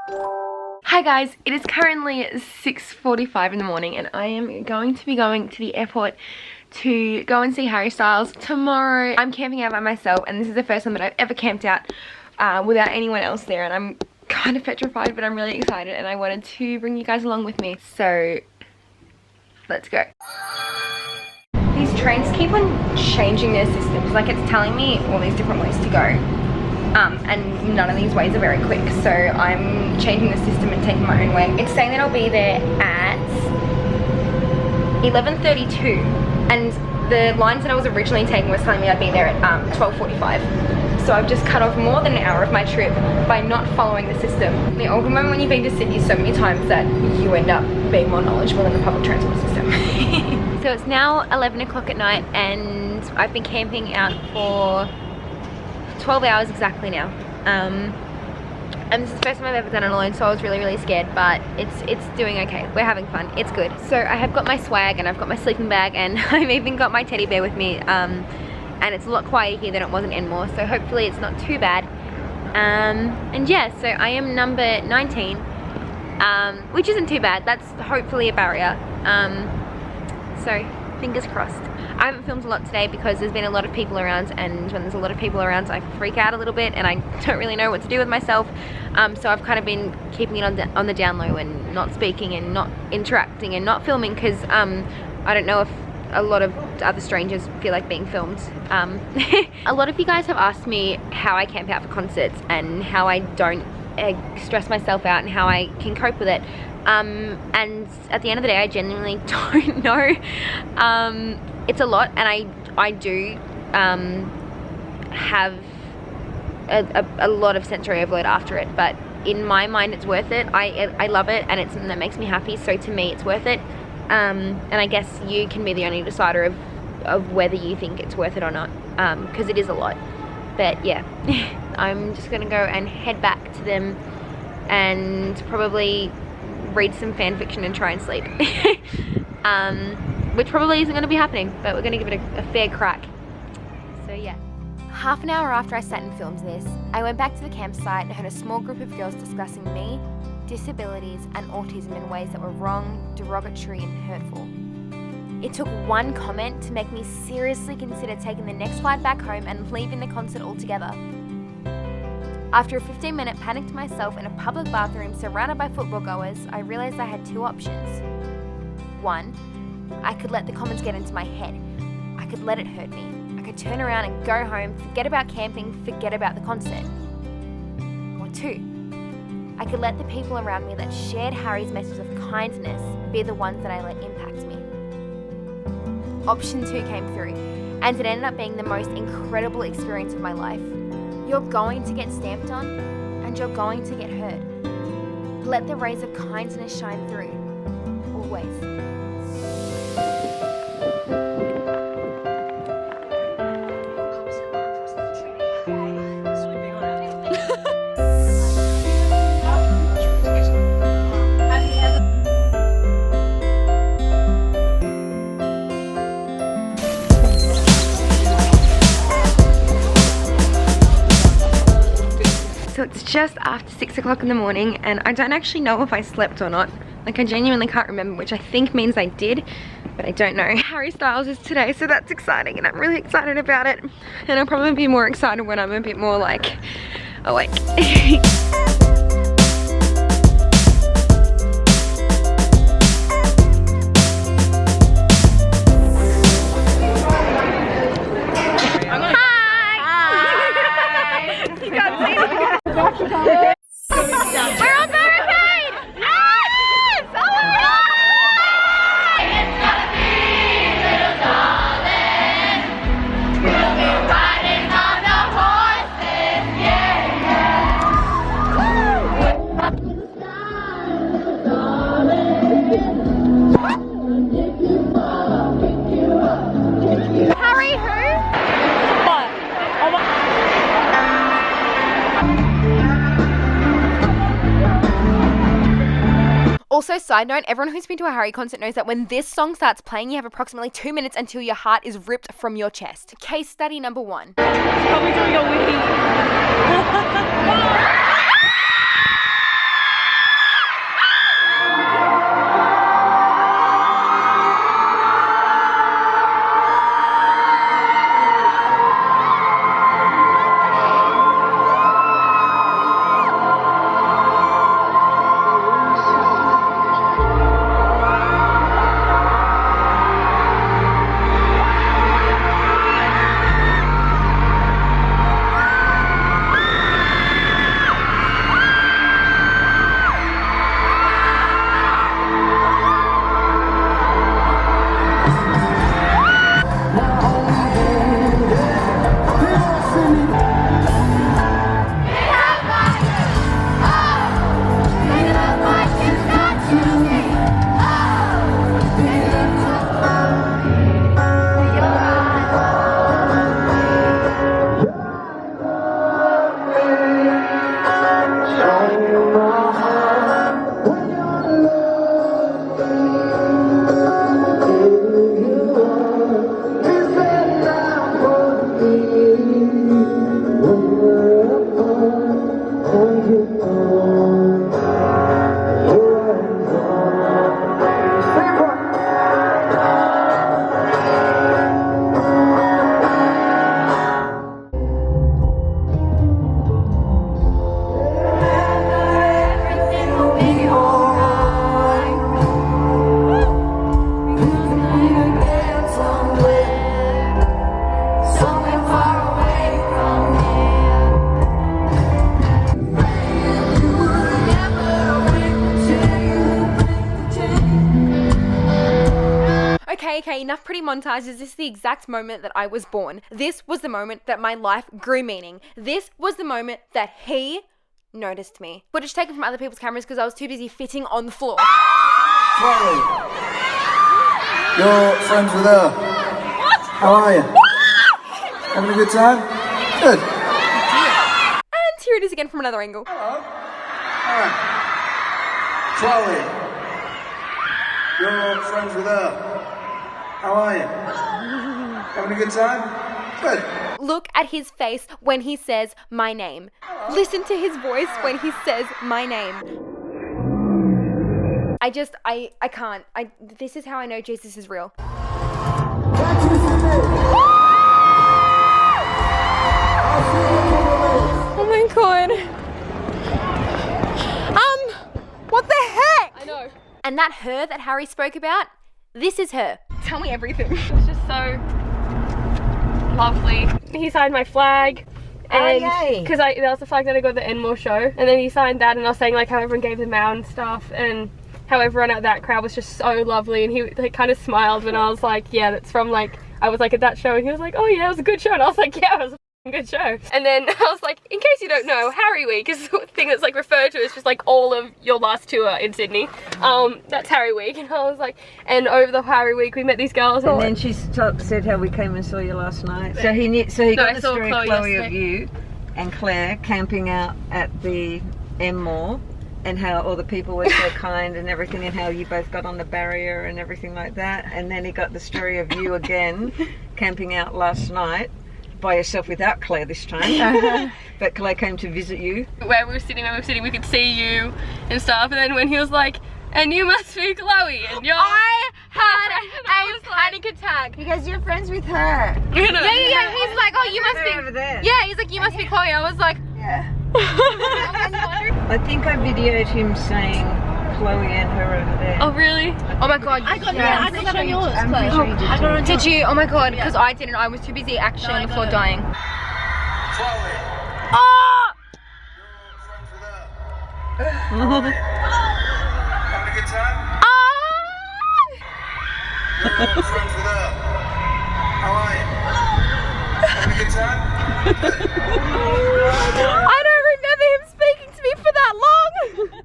Hi guys, it is currently 6:45 in the morning and I am going to be going to the airport to go and see Harry Styles. Tomorrow I'm camping out by myself and this is the first time that I've ever camped out without anyone else there, and I'm kind of petrified but I'm really excited and I wanted to bring you guys along with me. So let's go. These trains keep on changing their systems, like it's telling me all these different ways to go. And none of these ways are very quick, so I'm changing the system and taking my own way. It's saying that I'll be there at 11:32, and the lines that I was originally taking was telling me I'd be there at 12:45. So I've just cut off more than an hour of my trip by not following the system. I remember when you've been to Sydney so many times that you end up being more knowledgeable than the public transport system. So it's now 11 o'clock at night and I've been camping out for 12 hours exactly now, and this is the first time I've ever done it alone, so I was really scared, but it's doing okay. We're having fun, it's good. So I have got my swag and I've got my sleeping bag and I've even got my teddy bear with me, and it's a lot quieter here than it was in Enmore, so hopefully it's not too bad. And yeah, so I am number 19, which isn't too bad. That's hopefully a barrier, so fingers crossed. I haven't filmed a lot today because there's been a lot of people around, and when there's a lot of people around I freak out a little bit and I don't really know what to do with myself, so I've kind of been keeping it on the down low and not speaking and not interacting and not filming because I don't know if a lot of other strangers feel like being filmed. A lot of you guys have asked me how I camp out for concerts and how I don't stress myself out and how I can cope with it. And at the end of the day I genuinely don't know. It's a lot, and I do have a lot of sensory overload after it, but in my mind it's worth it. I love it and it's something that makes me happy, so to me it's worth it. And I guess you can be the only decider of whether you think it's worth it or not, because it is a lot. But yeah, I'm just gonna go and head back to them and probably read some fan fiction and try and sleep. Which probably isn't going to be happening, but we're going to give it a fair crack. So yeah. Half an hour after I sat and filmed this, I went back to the campsite and heard a small group of girls discussing me, disabilities and autism in ways that were wrong, derogatory and hurtful. It took one comment to make me seriously consider taking the next flight back home and leaving the concert altogether. After a 15-minute panic to myself in a public bathroom surrounded by football goers, I realised I had two options. One, I could let the comments get into my head. I could let it hurt me. I could turn around and go home, forget about camping, forget about the concert. Or two, I could let the people around me that shared Harry's message of kindness be the ones that I let impact me. Option 2 came through, and it ended up being the most incredible experience of my life. You're going to get stamped on, and you're going to get hurt. Let the rays of kindness shine through, always. So it's just after 6 o'clock in the morning and I don't actually know if I slept or not. Like I genuinely can't remember, which I think means I did, but I don't know. Harry Styles is today, so that's exciting and I'm really excited about it. And I'll probably be more excited when I'm a bit more like awake. We're on barricade! Yes! Oh my god! It's gonna be little darling. We'll be riding on the horses, yeah, yeah. Harry who? What? Oh my. Also, side note, everyone who's been to a Harry concert knows that when this song starts playing, you have approximately 2 minutes until your heart is ripped from your chest. Case study number 1. Probably doing a wiki. Okay, enough pretty montages. This is the exact moment that I was born. This was the moment that my life grew meaning. This was the moment that he noticed me. Footage taken from other people's cameras because I was too busy fitting on the floor. Chloe, you're friends with her. What? How are you? Having a good time? Good. And here it is again from another angle. Hello. Hi. Chloe, you're friends with her. How are you? Having a good time? Good. Look at his face when he says my name. Listen to his voice when he says my name. I can't. This is how I know Jesus is real. Oh my God. What the heck? I know. And that her that Harry spoke about, this is her. Tell me everything. It was just so lovely. He signed my flag. And because that was the flag that I got at the Enmore show, and then he signed that, and I was saying like how everyone gave them out and stuff, and how everyone at that crowd was just so lovely, and he like kind of smiled when I was like, yeah, that's from like, I was like at that show, and he was like, oh yeah, it was a good show, and I was like, yeah, it was a good show. And then I was like, in case you don't know, Harry Week is the thing that's like referred to as just like all of your last tour in Sydney. That's Harry Week. And I was like, and over the Harry Week we met these girls. And then she said how we came and saw you last night. So he got the story, Chloe, of you and Claire camping out at the Enmore, and how all the people were so kind and everything, and how you both got on the barrier and everything like that. And then he got the story of you again camping out last night by yourself without Claire this time. But Claire came to visit you. Where we were sitting, we could see you and stuff, and then when he was like, and you must be Chloe, and you're... I had a panic attack. Because you're friends with her. Yeah. He's like, oh, you must be... over there. Yeah, he's like, you must be Chloe. I was like... Yeah. I think I videoed him saying Chloe and her over there. Oh really? Oh my God. I got that on yours. I'm pretty sure you did. Did you? Oh my God, because I didn't. I was too busy actually on the floor dying. Chloe, Oh! you're friends with her. Having a good time? You're friends with her. How are you? Having a good time? I don't remember him speaking to me for that long.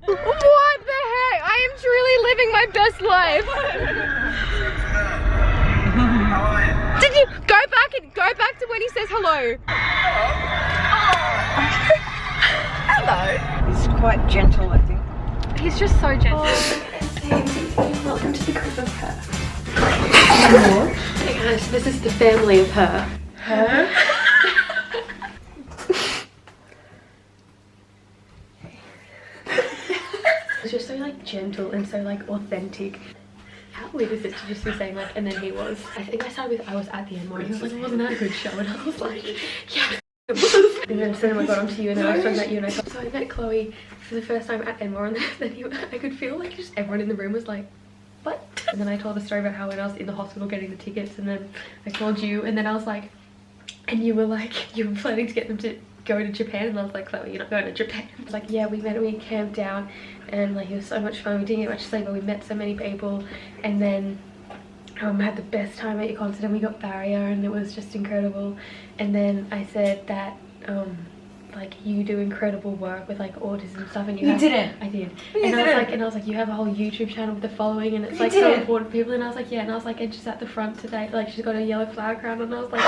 What the heck? I am truly living my best life. How are you? Did you go back to when he says hello? Hello. He's quite gentle, I think. He's just so gentle. Welcome to the group of her. Hey guys, this is the family of her. Her? It's just so like gentle and so like authentic. How weird is it to just be saying like, and then he was. I think I started with, I was at the end and he was like, wasn't that a good show? And I was like, yeah. And then so I got onto you, and then I was talking about you, and I thought, so I met Chloe for the first time at Enmore, and then I could feel like just everyone in the room was like, what? And then I told the story about how when I was in the hospital getting the tickets, and then I called you, and then I was like, and you were like, you were planning to get them to go to Japan, and I was like, Chloe, you're not going to Japan. I was like, yeah, we met and we camped out, and like it was so much fun. We didn't get much sleep, but we met so many people, and then had the best time at your concert, and we got barrier, and it was just incredible. And then I said that like you do incredible work with like autism stuff, and you didn't. I did. And I was like you have a whole YouTube channel with a following, and it's like so important for people. And I was like, yeah. And I was like, and she's at the front today, like she's got a yellow flower crown, and I was like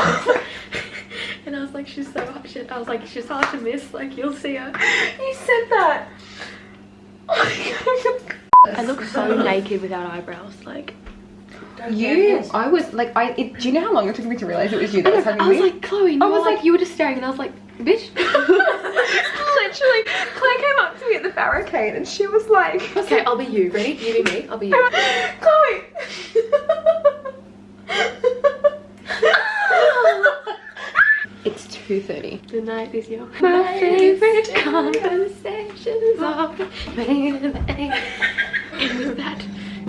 and I was like, she's so hot shit. I was like, she's hard to miss, like you'll see her. You said that. I look so naked without eyebrows, like. I was like, do you know how long it took me to realize it was you that was having me? I was like, Chloe, no, I was like, you were just staring, and I was like, bitch. Literally, Claire came Kate, and she was like, okay, I'll be you. Ready? You be me. I'll be you. Chloe. It's 2:30. The night is young. My favorite conversations are made in the air. And with that,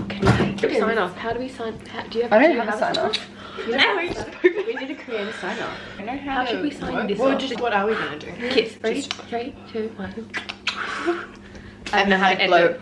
can you sign off? How do we sign? Do you have? I don't have a sign off. We need to create a sign off. I know How should we sign this Well, off? just what are we gonna do? Kiss. Ready? 3, 2, 1. I don't know how to blow.